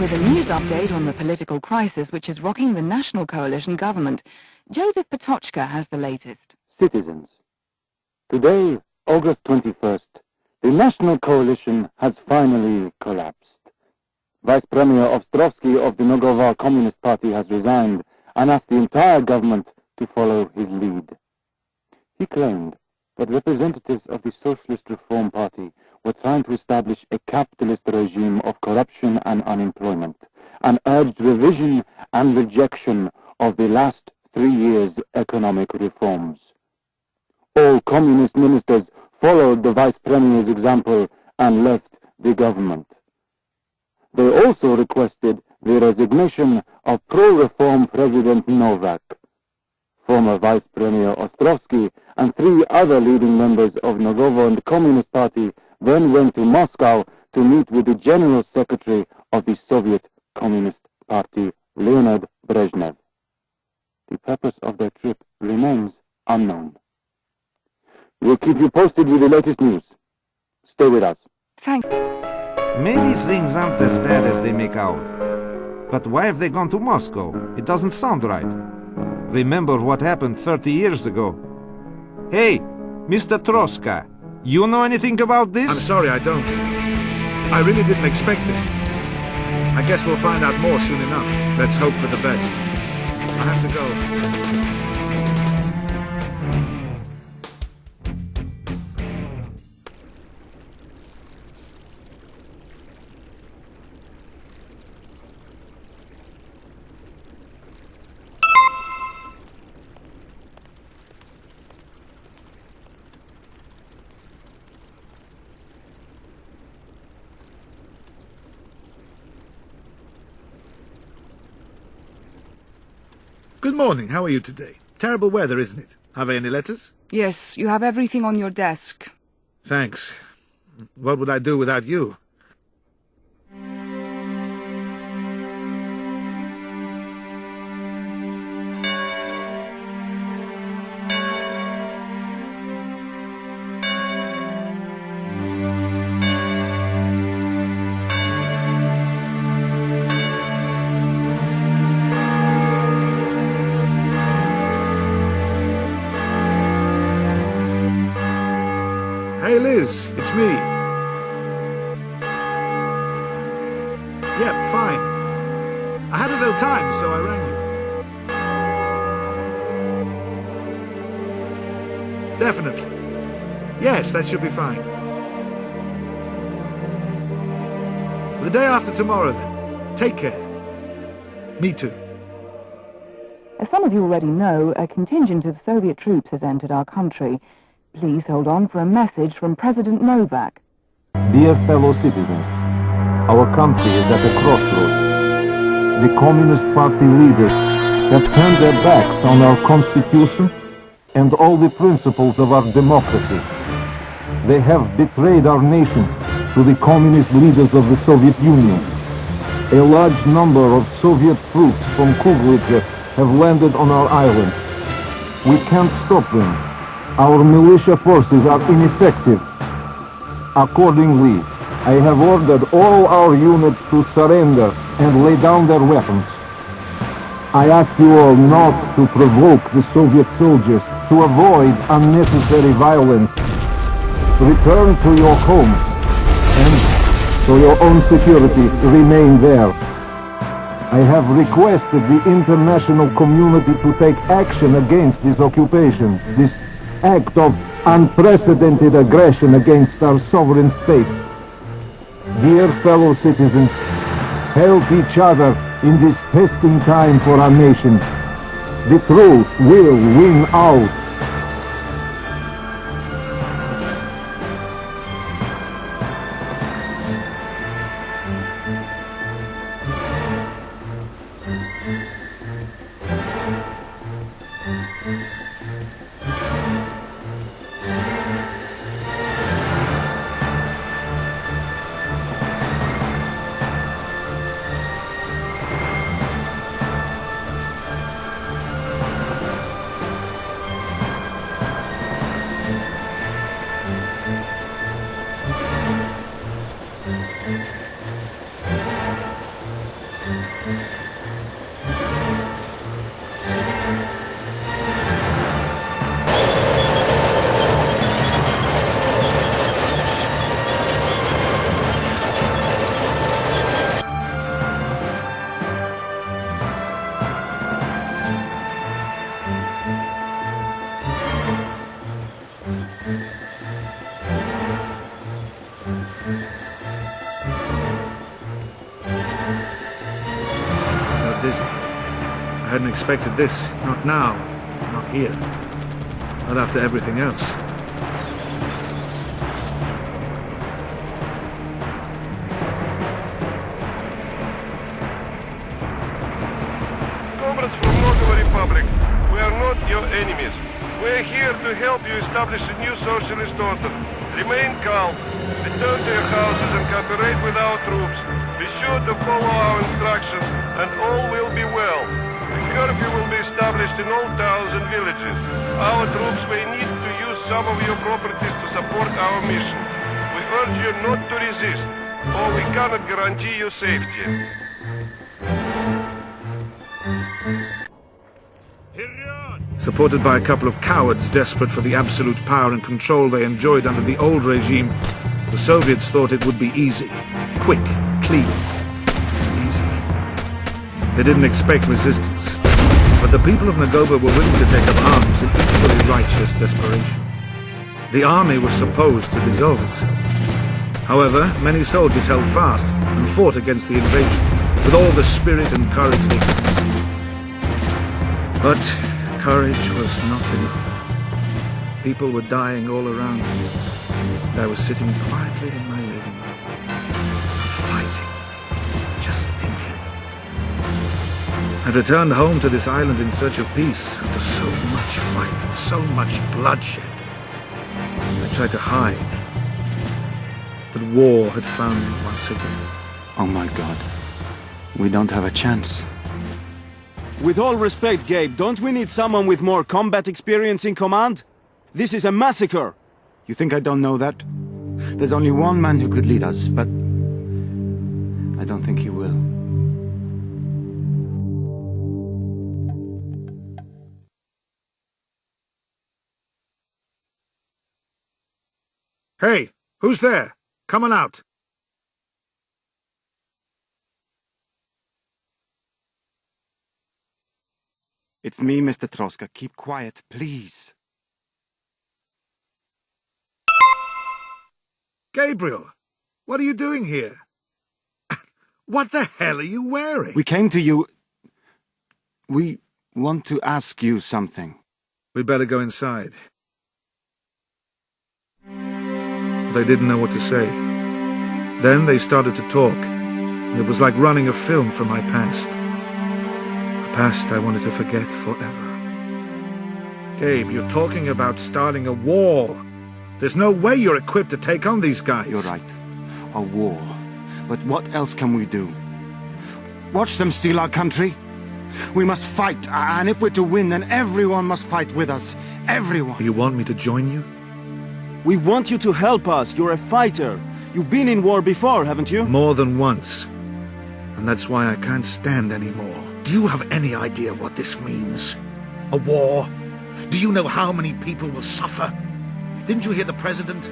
with a news update on the political crisis which is rocking the national coalition government. Joseph Patochka has the latest. Citizens, today, August 21st, the national coalition has finally collapsed. Vice Premier Ostrovsky of the Nogovar Communist Party has resigned and asked the entire government to follow his lead. He claimed that representatives of the Socialist Reform Party were trying to establish a capitalist regime of corruption and unemployment, and urged revision and rejection of the last 3 years' economic reforms. All communist ministers followed the Vice Premier's example and left the government. They also requested the resignation of pro-reform President Novak. Former Vice Premier Ostrovsky and 3 other leading members of Nogovar Communist Party then went to Moscow to meet with the General Secretary of the Soviet Communist Party, Leonid Brezhnev. The purpose of their trip remains unknown. We'll keep you posted with the latest news. Stay with us. Thanks. Maybe things aren't as bad as they make out. But why have they gone to Moscow? It doesn't sound right. Remember what happened 30 years ago. Hey, Mr. Troska, you know anything about this? I'm sorry, I don't. I really didn't expect this. I guess we'll find out more soon enough. Let's hope for the best. I have to go. Good morning, how are you today? Terrible weather, isn't it? Have I any letters? Yes, you have everything on your desk. Thanks. What would I do without you? Hey Liz, it's me. Yep, fine. I had a little time, so I rang you. Definitely. Yes, that should be fine. The day after tomorrow then. Take care. Me too. As some of you already know, a contingent of Soviet troops has entered our country. Please hold on for a message from President Novak. Dear fellow citizens, our country is at a crossroads. The Communist Party leaders have turned their backs on our Constitution and all the principles of our democracy. They have betrayed our nation to the communist leaders of the Soviet Union. A large number of Soviet troops from Kuglitcha have landed on our island. We can't stop them. Our militia forces are ineffective. Accordingly, I have ordered all our units to surrender and lay down their weapons. I ask you all not to provoke the Soviet soldiers, to avoid unnecessary violence. Return to your homes and, for your own security, remain there. I have requested the international community to take action against this occupation, this act of unprecedented aggression against our sovereign state. Dear fellow citizens, help each other in this testing time for our nation. The truth will win out. I hadn't expected this. Not now. Not here. Not after everything else. Comrades from Moldova Republic, we are not your enemies. We are here to help you establish a new socialist order. Remain calm, return to your houses and cooperate with our troops. Be sure to follow our instructions and all will be well. A curfew will be established in all towns and villages. Our troops may need to use some of your properties to support our mission. We urge you not to resist, or we cannot guarantee your safety. Supported by a couple of cowards desperate for the absolute power and control they enjoyed under the old regime, the Soviets thought it would be easy, quick, clean, easy. They didn't expect resistance, but the people of Nagoba were willing to take up arms in equally righteous desperation. The army was supposed to dissolve itself. However, many soldiers held fast and fought against the invasion with all the spirit and courage they could muster. But courage was not enough. People were dying all around me, and I was sitting quietly in my living room, not fighting, just thinking. I returned home to this island in search of peace after so much fight and so much bloodshed. I tried to hide, but war had found me once again. Oh my God. We don't have a chance. With all respect, Gabe, don't we need someone with more combat experience in command? This is a massacre! You think I don't know that? There's only one man who could lead us, but I don't think he will. Hey, who's there? Come on out. It's me, Mr. Troska. Keep quiet, please. Gabriel, what are you doing here? What the hell are you wearing? We came to you. We want to ask you something. We'd better go inside. They didn't know what to say. Then they started to talk, and it was like running a film from my past. A past I wanted to forget forever. Gabe, you're talking about starting a war. There's no way you're equipped to take on these guys. You're right. A war. But what else can we do? Watch them steal our country? We must fight, and if we're to win, then everyone must fight with us. Everyone. You want me to join you? We want you to help us. You're a fighter. You've been in war before, haven't you? More than once. And that's why I can't stand anymore. Do you have any idea what this means? A war? Do you know how many people will suffer? Didn't you hear the president?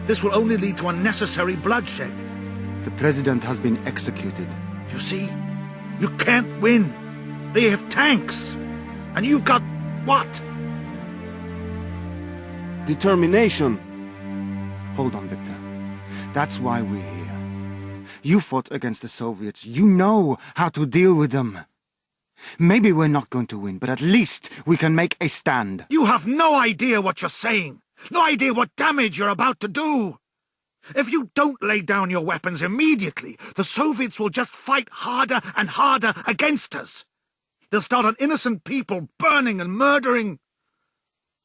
This will only lead to unnecessary bloodshed. The president has been executed. You see? You can't win. They have tanks. And you've got what? Determination. Hold on, Victor. That's why we're here. You fought against the Soviets. You know how to deal with them. Maybe we're not going to win, but at least we can make a stand. You have no idea what you're saying. No idea what damage you're about to do. If you don't lay down your weapons immediately, the Soviets will just fight harder and harder against us. They'll start on innocent people burning and murdering.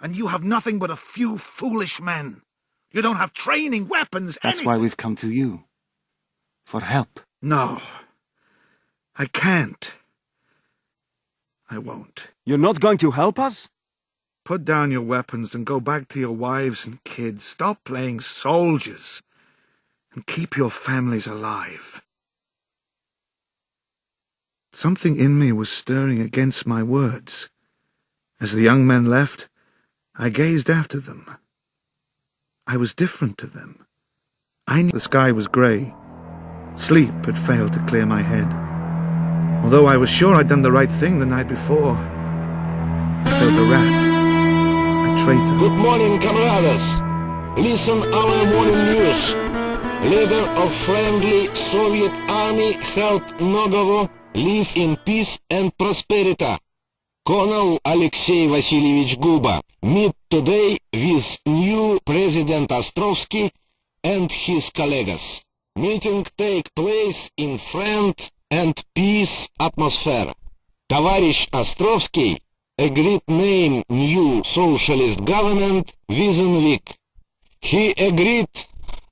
And you have nothing but a few foolish men. You don't have training, weapons, That's why we've come to you. For help. No. I can't. I won't. You're not going to help us? Put down your weapons and go back to your wives and kids. Stop playing soldiers. And keep your families alive. Something in me was stirring against my words. As the young men left, I gazed after them. I was different to them. I knew the sky was grey. Sleep had failed to clear my head. Although I was sure I'd done the right thing the night before, I felt a rat. A traitor. Good morning, comrades. Listen our morning news. Leader of friendly Soviet army helped Nogovo live in peace and prosperity. Colonel Alexei Vasilievich Guba meet today with new President Ostrovsky and his colleagues. Meeting take place in friend and peace atmosphere. Товарищ Островский agreed name new socialist government within week. He agreed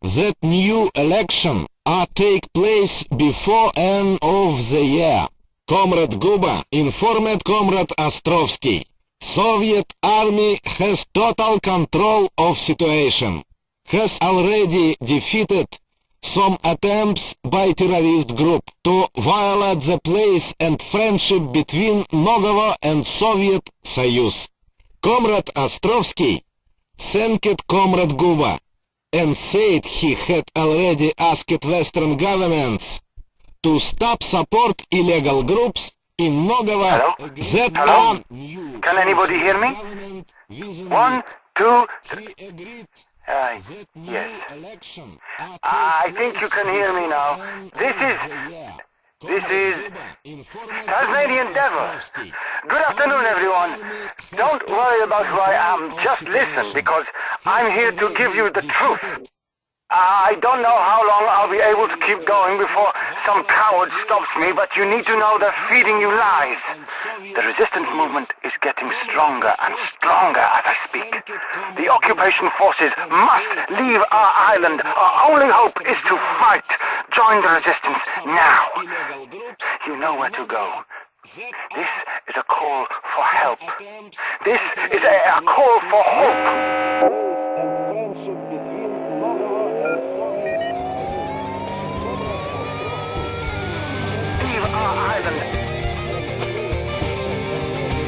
that new election are take place before end of the year. Comrade Guba informed Comrade Ostrovsky. Soviet army has total control of situation. Has already defeated some attempts by terrorist group to violate the place and friendship between Nogovo and Soviet Soyuz. Comrade Ostrovsky thanked Comrade Guba and said he had already asked Western governments to stop support illegal groups in Nogovo. Hello? Can anybody hear me? 1, 2, 3. Yes. I think you can hear me now. This is Tasmanian Devil. Good afternoon, everyone. Don't worry about who I am. Just listen, because I'm here to give you the truth. I don't know how long I'll be able to keep going before some coward stops me, but you need to know they're feeding you lies. The resistance movement is getting stronger and stronger as I speak. The occupation forces must leave our island. Our only hope is to fight. Join the resistance now. You know where to go. This is a call for help. This is a call for hope.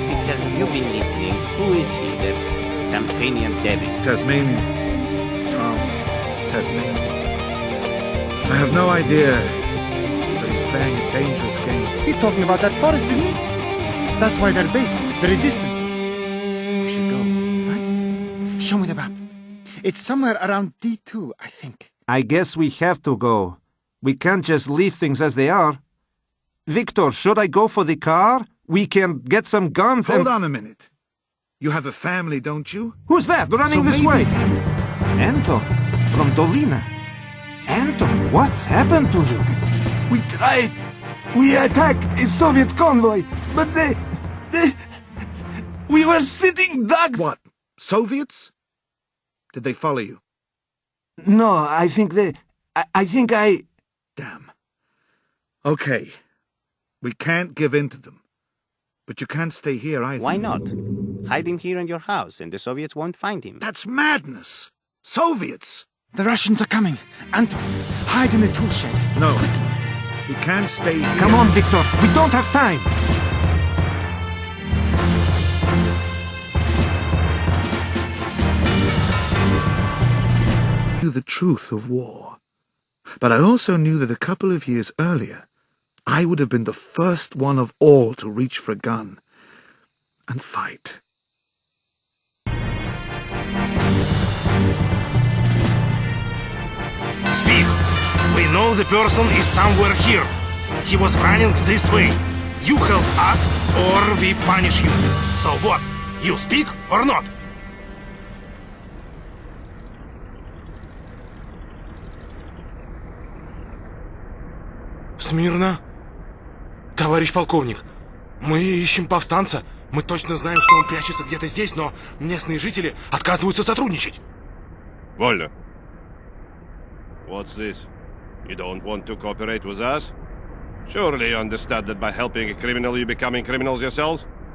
Peter, have you been listening? Who is he, that Tasmanian devil? Tasmanian. Oh, Tasmanian. I have no idea, but he's playing a dangerous game. He's talking about that forest, isn't he? That's why they're based, the resistance. We should go, right? Show me the map. It's somewhere around D2, I think. I guess we have to go. We can't just leave things as they are. Victor, should I go for the car? We can get some guns and... Hold on a minute. You have a family, don't you? Who's that running this way? Anton, from Dolina. Anton, what's happened to you? We tried. We attacked a Soviet convoy, but they... We were sitting ducks. What? Soviets? Did they follow you? No, I think they... I think I... Damn. Okay. We can't give in to them. But you can't stay here either. Why not? Hide him here in your house and the Soviets won't find him. That's madness! Soviets! The Russians are coming. Anton, hide in the tool shed. No. We can't stay here. Come on, Victor. We don't have time. I knew the truth of war. But I also knew that a couple of years earlier, I would have been the first one of all to reach for a gun and fight. Speak! We know the person is somewhere here. He was running this way. You help us, or we punish you. So what? You speak or not? Смирно. Товарищ полковник, мы ищем повстанца. Мы точно знаем, что он прячется где-то здесь, но местные жители отказываются сотрудничать. Вольно. What's this? You don't want to cooperate with us? Surely you understand that by helping a criminal, you're becoming criminals yourselves?